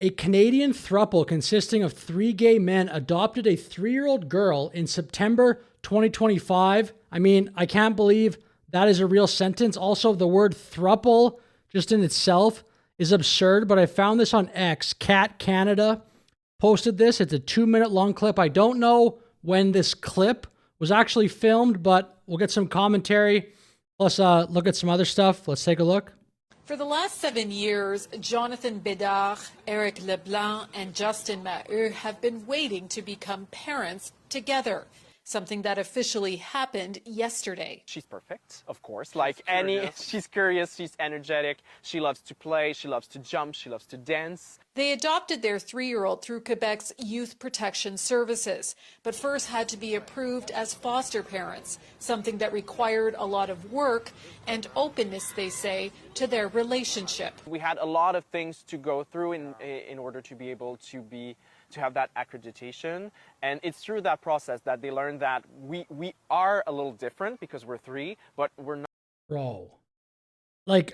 A Canadian throuple consisting of 3 gay men adopted a 3-year-old girl in September 2025. I mean, I can't believe that is a real sentence. Also, the word throuple just in itself is absurd, but I found this on X. Cat Canada posted this. It's a 2-minute long clip. I don't know when this clip was actually filmed, but we'll get some commentary. Plus, look at some other stuff. Let's take a look. For the last 7 years, Jonathan Bédard, Eric Leblanc, and Justin Maheu have been waiting to become parents together, something that officially happened yesterday. She's perfect, of course. She's curious, she's energetic, she loves to play, she loves to jump, she loves to dance. They adopted their 3-year-old through Quebec's Youth Protection Services, but first had to be approved as foster parents, something that required a lot of work and openness, they say, to their relationship. We had a lot of things to go through in order to be able to have that accreditation, and it's through that process that they learned that we are a little different because we're 3, but we're not. Bro, like,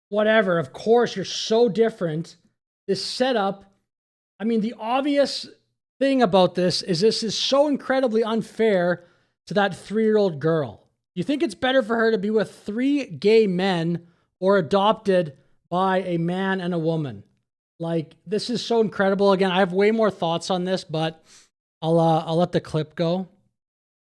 whatever, of course you're so different. This setup, I mean, the obvious thing about this is so incredibly unfair to that 3-year-old girl. You think it's better for her to be with 3 gay men or adopted by a man and a woman? Like, this is so incredible. Again, I have way more thoughts on this, but I'll let the clip go.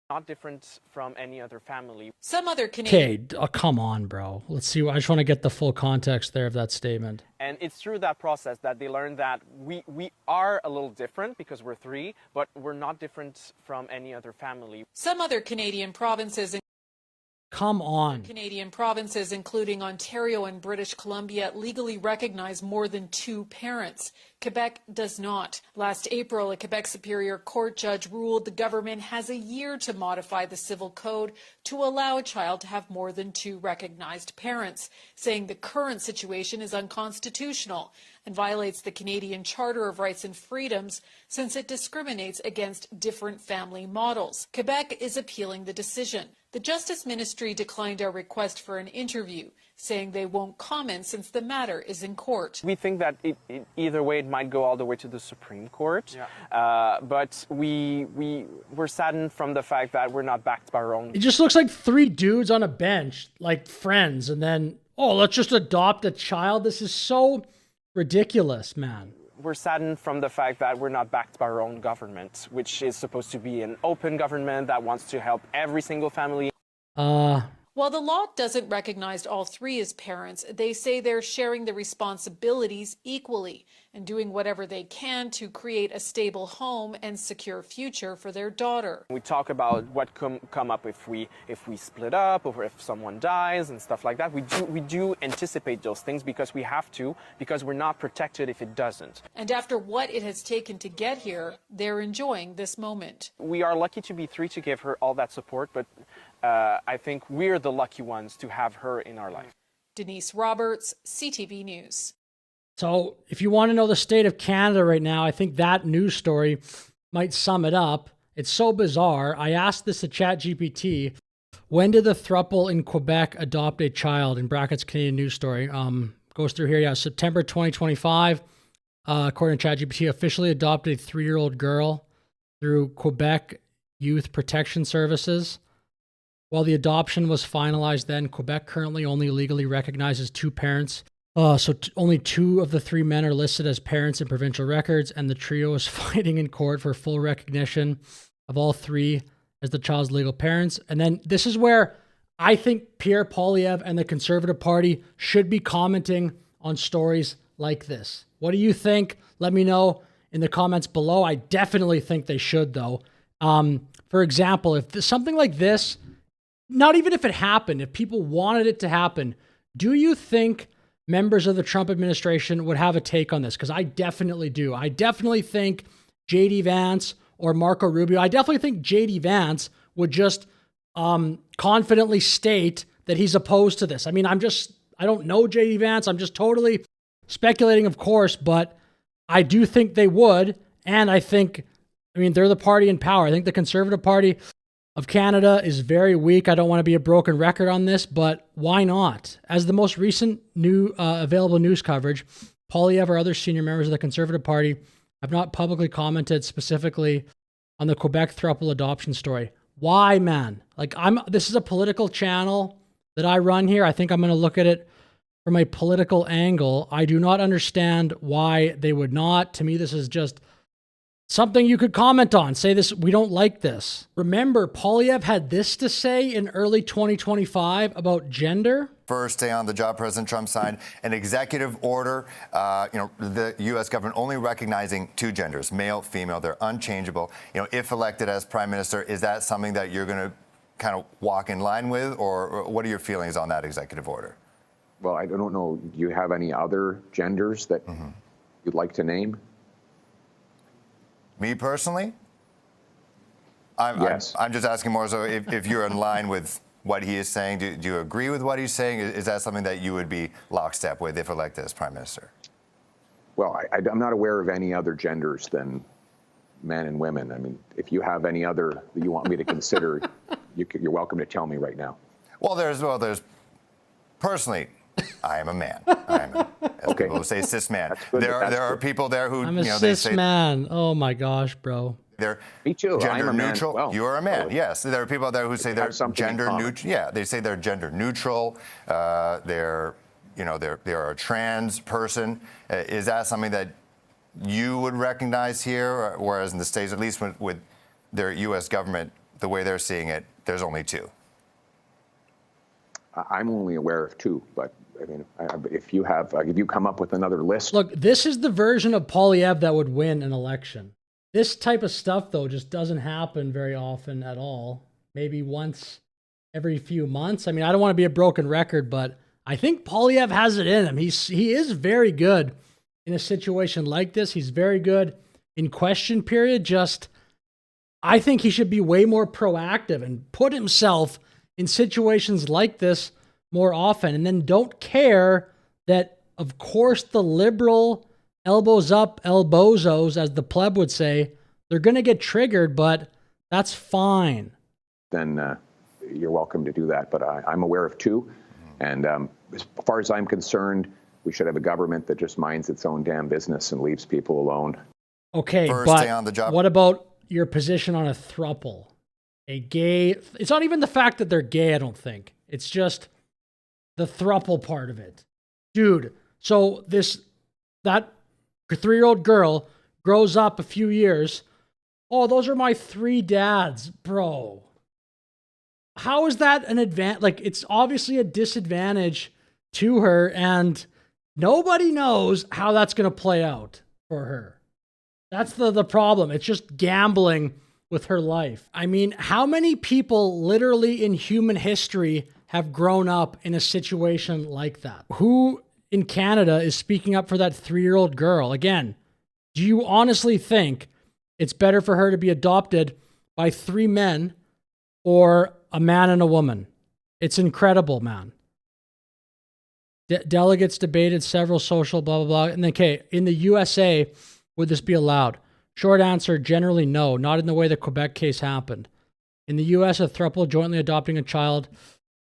Not different from any other family. Some other Canadian. Okay, come on, bro. Let's see. I just want to get the full context there of that statement. And it's through that process that they learned that we are a little different because we're 3, but we're not different from any other family. Some other Canadian provinces. Come on. Canadian provinces, including Ontario and British Columbia, legally recognize more than 2 parents. Quebec does not. Last April, a Quebec Superior Court judge ruled the government has a year to modify the civil code to allow a child to have more than 2 recognized parents, saying the current situation is unconstitutional and violates the Canadian Charter of Rights and Freedoms since it discriminates against different family models. Quebec is appealing the decision. The Justice Ministry declined our request for an interview, saying they won't comment since the matter is in court. We think that either way it might go all the way to the Supreme Court, but we're saddened from the fact that we're not backed by our own. It just looks like 3 dudes on a bench, like friends, and then, oh, let's just adopt a child. This is so ridiculous, man. We're saddened from the fact that we're not backed by our own government, which is supposed to be an open government that wants to help every single family. While the law doesn't recognize all 3 as parents, they say they're sharing the responsibilities equally and doing whatever they can to create a stable home and secure future for their daughter. We talk about what come up if we split up or if someone dies and stuff like that. We do anticipate those things because we have to, because we're not protected if it doesn't. And after what it has taken to get here, they're enjoying this moment. We are lucky to be 3 to give her all that support, but I think we're the lucky ones to have her in our life. Denise Roberts, CTV News. So if you want to know the state of Canada right now, I think that news story might sum it up. It's so bizarre. I asked this to ChatGPT. When did the throuple in Quebec adopt a child? In brackets, Canadian news story. Goes through here. Yeah, September 2025. According to ChatGPT, officially adopted a 3-year-old girl through Quebec Youth Protection Services. While the adoption was finalized then, Quebec currently only legally recognizes 2 parents. Only 2 of the 3 men are listed as parents in provincial records, and the trio is fighting in court for full recognition of all 3 as the child's legal parents. And then this is where I think Pierre Poilievre and the Conservative Party should be commenting on stories like this. What do you think? Let me know in the comments below. I definitely think they should, though. For example, if something like this, not even if it happened, if people wanted it to happen, do you think members of the Trump administration would have a take on this? Because I definitely do. I definitely think J.D. Vance or Marco Rubio, I definitely think J.D. Vance would just confidently state that he's opposed to this. I mean, I don't know J.D. Vance. I'm just totally speculating, of course, but I do think they would. And they're the party in power. I think the Conservative Party of Canada is very weak. I don't want to be a broken record on this, but why not? As the most recent available news coverage, Poilievre or other senior members of the Conservative Party have not publicly commented specifically on the Quebec throuple adoption story. Why, man? Like, this is a political channel that I run here. I think I'm going to look at it from a political angle. I do not understand why they would not. To me, this is just something you could comment on. Say this, we don't like this. Remember, Poilievre had this to say in early 2025 about gender. First day on the job, President Trump signed an executive order, the U.S. government only recognizing two genders, male, female. They're unchangeable. If elected as prime minister, is that something that you're going to kind of walk in line with, or what are your feelings on that executive order? Well, I don't know. Do you have any other genders that you'd like to name? Me personally? Yes. I'm just asking more so if you're in line with what he is saying. Do you agree with what he's saying? Is that something that you would be lockstep with if elected as prime minister? Well, I'm not aware of any other genders than men and women. I mean, if you have any other that you want me to consider, you're welcome to tell me right now. Well, there's personally, I am a man. Okay. People say cis man. Good, There are people there who I'm a they cis say man. Oh my gosh, bro. they're Me too. gender I'm a man neutral. as well. You are a man. Yes. There are people out there who say they're have something in gender common. neutral. Yeah, they say they're gender neutral. They're a trans person. Is that something that you would recognize here, whereas in the States, at least with their U.S. government, the way they're seeing it, there's only two? I'm only aware of two, but I mean, if you come up with another list. Look, this is the version of Poilievre that would win an election. This type of stuff, though, just doesn't happen very often at all. Maybe once every few months. I mean, I don't want to be a broken record, but I think Poilievre has it in him. He is very good in a situation like this. He's very good in question period. I think he should be way more proactive and put himself in situations like this more often, and then don't care that, of course, the liberal elbows up, elbozos, as the pleb would say, they're going to get triggered, but that's fine. Then you're welcome to do that. But I'm aware of two. And as far as I'm concerned, we should have a government that just minds its own damn business and leaves people alone. Okay, First but day on the job. What about your position on a throuple? It's not even the fact that they're gay, I don't think. It's just the throuple part of it. Dude, so that 3-year-old girl grows up a few years. Oh, those are my 3 dads, bro. How is that an advantage? Like, it's obviously a disadvantage to her, and nobody knows how that's going to play out for her. That's the problem. It's just gambling with her life. I mean, how many people literally in human history have grown up in a situation like that? Who in Canada is speaking up for that 3-year-old girl? Again, do you honestly think it's better for her to be adopted by 3 men or a man and a woman? It's incredible, man. Delegates debated several social blah, blah, blah. And then, okay, in the USA, would this be allowed? Short answer, generally no, not in the way the Quebec case happened. In the US, a throuple jointly adopting a child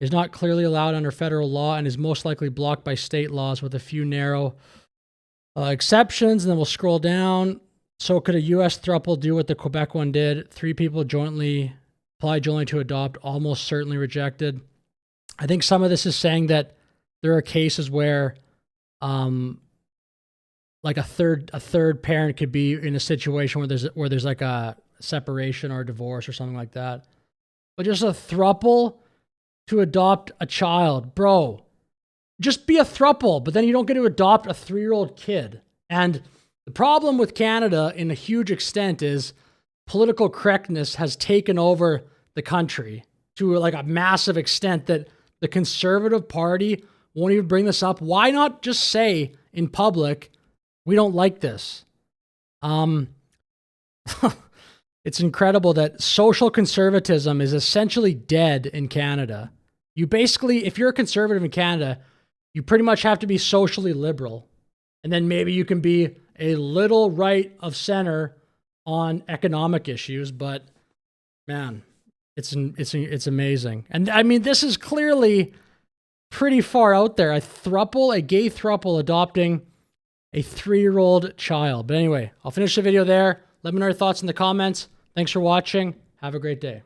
is not clearly allowed under federal law and is most likely blocked by state laws with a few narrow exceptions. And then we'll scroll down. So could a US throuple do what the Quebec one did? 3 people applied jointly to adopt, almost certainly rejected. I think some of this is saying that there are cases where like a third parent could be in a situation where there's like a separation or a divorce or something like that. But just a throuple to adopt a child, bro. Just be a throuple, but then you don't get to adopt a 3-year-old kid. And the problem with Canada, in a huge extent, is political correctness has taken over the country to like a massive extent that the Conservative Party won't even bring this up. Why not just say in public, we don't like this? It's incredible that social conservatism is essentially dead in Canada. You basically, if you're a conservative in Canada, you pretty much have to be socially liberal. And then maybe you can be a little right of center on economic issues. But man, it's amazing. And I mean, this is clearly pretty far out there. A gay throuple adopting a 3-year-old child. But anyway, I'll finish the video there. Let me know your thoughts in the comments. Thanks for watching. Have a great day.